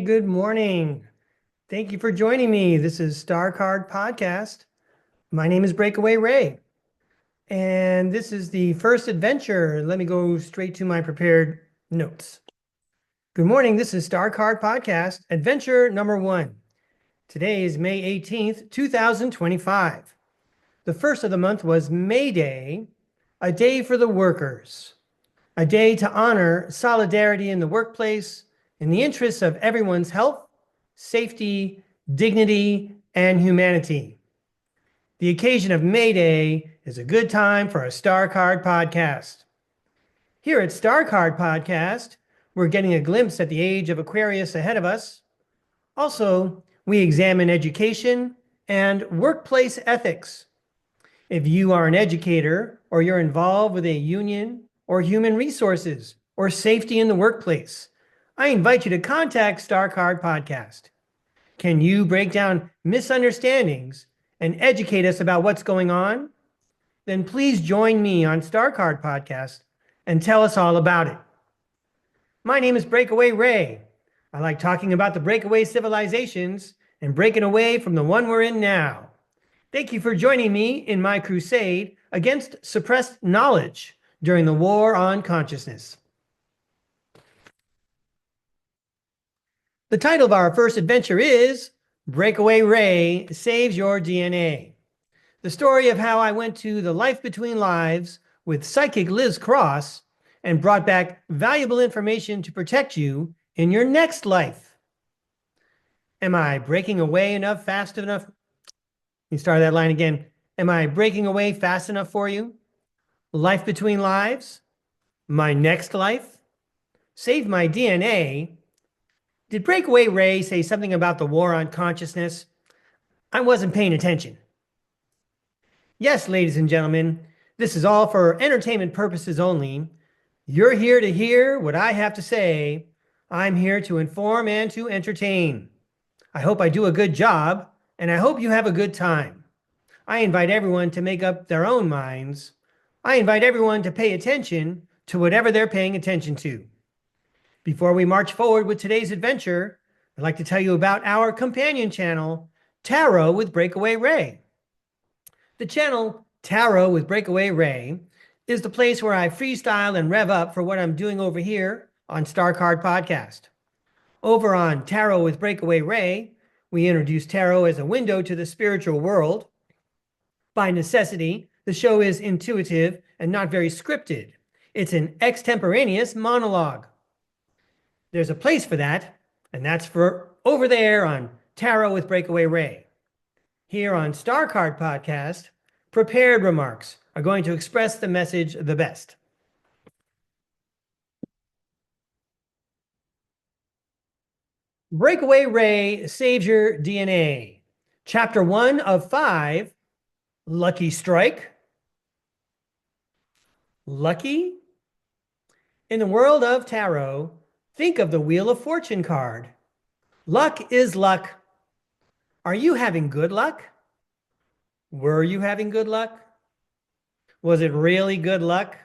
good morning. Thank you for joining me. This is STARCARD Podcast. My name is Breakaway Ray, and this is the first adventure. Let me go straight to my prepared notes. Good morning. This is STARCARD Podcast, adventure number 1. Today is May 18th, 2025. The first of the month was May Day, a day for the workers, a day to honor solidarity in the workplace in the interests of everyone's health, safety, dignity, and humanity. The occasion of May Day is a good time for a STARCARD podcast. Here at STARCARD Podcast, we're getting a glimpse at the age of Aquarius ahead of us. Also, we examine education and workplace ethics. If you are an educator or you're involved with a union or human resources or safety in the workplace, I invite you to contact STARCARD Podcast. Can you break down misunderstandings and educate us about what's going on? Then please join me on STARCARD Podcast and tell us all about it. My name is Breakaway Ray. I like talking about the breakaway civilizations and breaking away from the one we're in now. Thank you for joining me in my crusade against suppressed knowledge during the war on consciousness. The title of our first adventure is Breakaway Ray Saves Your DNA. The story of how I went to the Life Between Lives with psychic Liz Cross and brought back valuable information to protect you in your next life. Am I breaking away enough, fast enough? You start that line again. Am I breaking away fast enough for you? Life Between Lives? My next life? Save my DNA? Did Breakaway Ray say something about the war on consciousness? I wasn't paying attention. Yes, ladies and gentlemen, this is all for entertainment purposes only. You're here to hear what I have to say. I'm here to inform and to entertain. I hope I do a good job, and I hope you have a good time. I invite everyone to make up their own minds. I invite everyone to pay attention to whatever they're paying attention to. Before we march forward with today's adventure, I'd like to tell you about our companion channel, Tarot with Breakaway Ray. The channel Tarot with Breakaway Ray is the place where I freestyle and rev up for what I'm doing over here on STARCARD Podcast. Over on Tarot with Breakaway Ray, we introduce tarot as a window to the spiritual world. By necessity, the show is intuitive and not very scripted. It's an extemporaneous monologue. There's a place for that, and that's for over there on Tarot with Breakaway Ray. Here on STARCARD Podcast, prepared remarks are going to express the message the best. Breakaway Ray Saves Your DNA. Chapter 1 of 5, Lucky Strike. Lucky? In the world of tarot, think of the Wheel of Fortune card. Luck is luck. Are you having good luck? Were you having good luck? Was it really good luck?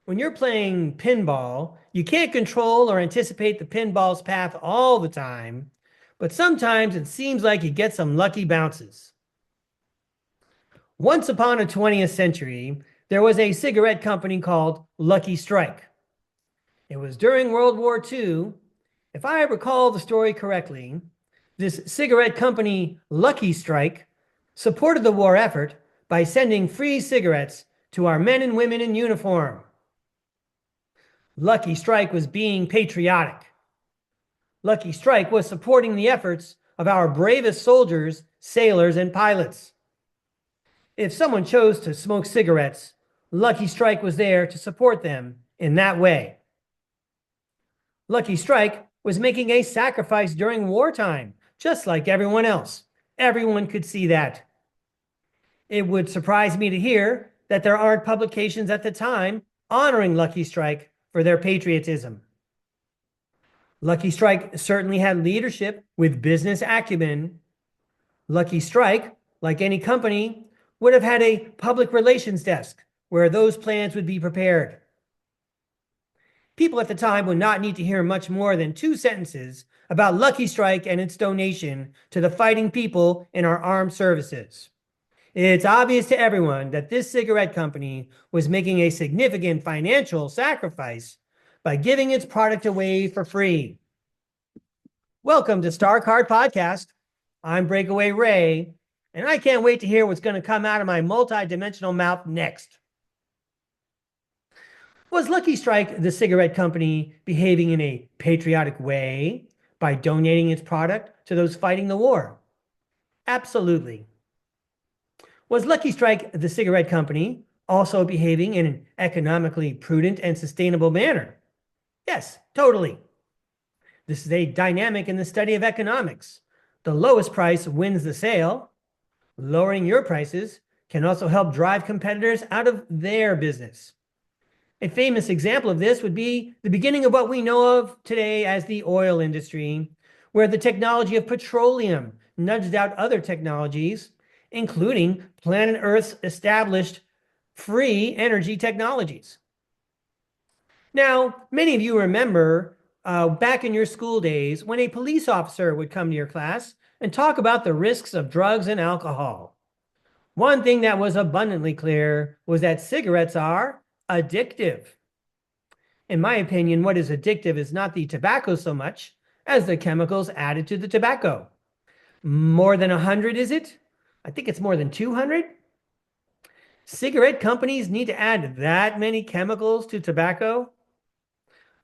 When you're playing pinball, you can't control or anticipate the pinball's path all the time, but sometimes it seems like you get some lucky bounces. Once upon a 20th century, there was a cigarette company called Lucky Strike. It was during World War II. If I recall the story correctly, this cigarette company, Lucky Strike, supported the war effort by sending free cigarettes to our men and women in uniform. Lucky Strike was being patriotic. Lucky Strike was supporting the efforts of our bravest soldiers, sailors, and pilots. If someone chose to smoke cigarettes, Lucky Strike was there to support them in that way. Lucky Strike was making a sacrifice during wartime, just like everyone else. Everyone could see that. It would surprise me to hear that there aren't publications at the time honoring Lucky Strike for their patriotism. Lucky Strike certainly had leadership with business acumen. Lucky Strike, like any company, would have had a public relations desk where those plans would be prepared. People at the time would not need to hear much more than 2 sentences about Lucky Strike and its donation to the fighting people in our armed services. It's obvious to everyone that this cigarette company was making a significant financial sacrifice by giving its product away for free. Welcome to STARCARD Podcast. I'm Breakaway Ray, and I can't wait to hear what's going to come out of my multi-dimensional mouth next. Was Lucky Strike, the cigarette company, behaving in a patriotic way by donating its product to those fighting the war? Absolutely. Was Lucky Strike, the cigarette company, also behaving in an economically prudent and sustainable manner? Yes, totally. This is a dynamic in the study of economics. The lowest price wins the sale. Lowering your prices can also help drive competitors out of their business. A famous example of this would be the beginning of what we know of today as the oil industry, where the technology of petroleum nudged out other technologies, including planet Earth's established free energy technologies. Now, many of you remember back in your school days when a police officer would come to your class and talk about the risks of drugs and alcohol. One thing that was abundantly clear was that cigarettes are addictive. In my opinion, what is addictive is not the tobacco so much as the chemicals added to the tobacco. More than 100, is it? I think it's more than 200. Cigarette companies need to add that many chemicals to tobacco?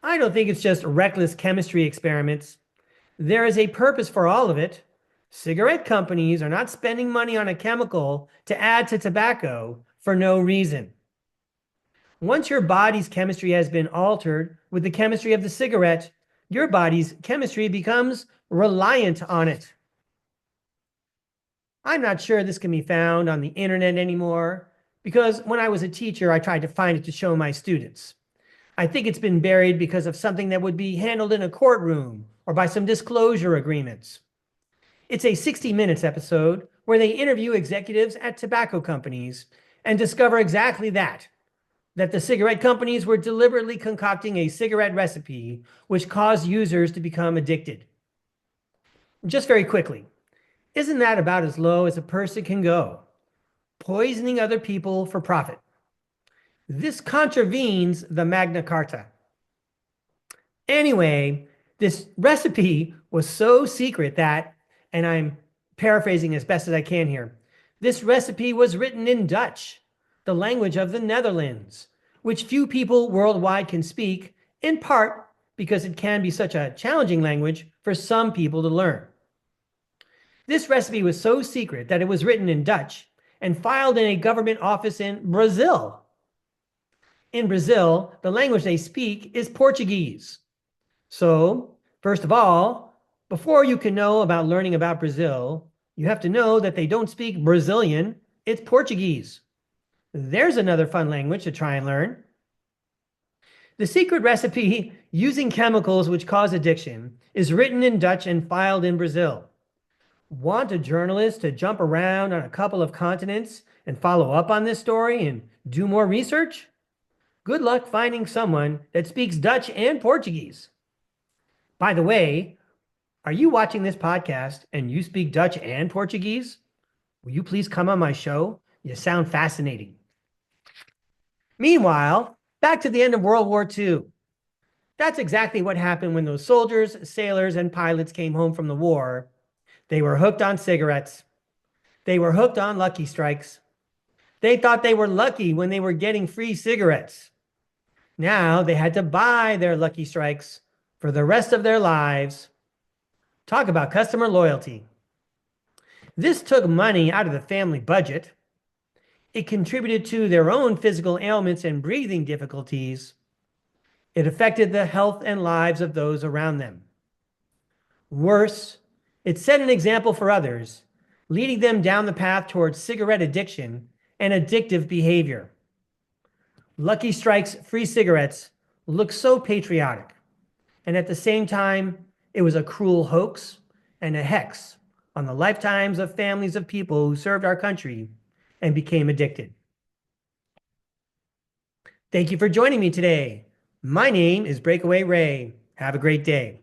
I don't think it's just reckless chemistry experiments. There is a purpose for all of it. Cigarette companies are not spending money on a chemical to add to tobacco for no reason. Once your body's chemistry has been altered with the chemistry of the cigarette, your body's chemistry becomes reliant on it. I'm not sure this can be found on the internet anymore, because when I was a teacher, I tried to find it to show my students. I think it's been buried because of something that would be handled in a courtroom or by some disclosure agreements. It's a 60 Minutes episode where they interview executives at tobacco companies and discover exactly that the cigarette companies were deliberately concocting a cigarette recipe which caused users to become addicted. Just very quickly, isn't that about as low as a person can go? Poisoning other people for profit. This contravenes the Magna Carta. Anyway, this recipe was so secret that, and I'm paraphrasing as best as I can here, this recipe was written in Dutch, the language of the Netherlands, which few people worldwide can speak, in part because it can be such a challenging language for some people to learn. This recipe was so secret that it was written in Dutch and filed in a government office in Brazil. In Brazil, the language they speak is Portuguese. So, first of all, before you can know about learning about Brazil, you have to know that they don't speak Brazilian, it's Portuguese. There's another fun language to try and learn. The secret recipe using chemicals which cause addiction is written in Dutch and filed in Brazil. Want a journalist to jump around on a couple of continents and follow up on this story and do more research? Good luck finding someone that speaks Dutch and Portuguese. By the way, are you watching this podcast and you speak Dutch and Portuguese? Will you please come on my show? You sound fascinating. Meanwhile, back to the end of World War II. That's exactly what happened when those soldiers, sailors, and pilots came home from the war. They were hooked on cigarettes. They were hooked on Lucky Strikes. They thought they were lucky when they were getting free cigarettes. Now they had to buy their Lucky Strikes for the rest of their lives. Talk about customer loyalty. This took money out of the family budget. It contributed to their own physical ailments and breathing difficulties. It affected the health and lives of those around them. Worse, it set an example for others, leading them down the path towards cigarette addiction and addictive behavior. Lucky Strike's free cigarettes look so patriotic, and at the same time, it was a cruel hoax and a hex on the lifetimes of families of people who served our country and became addicted. Thank you for joining me today. My name is Breakaway Ray. Have a great day.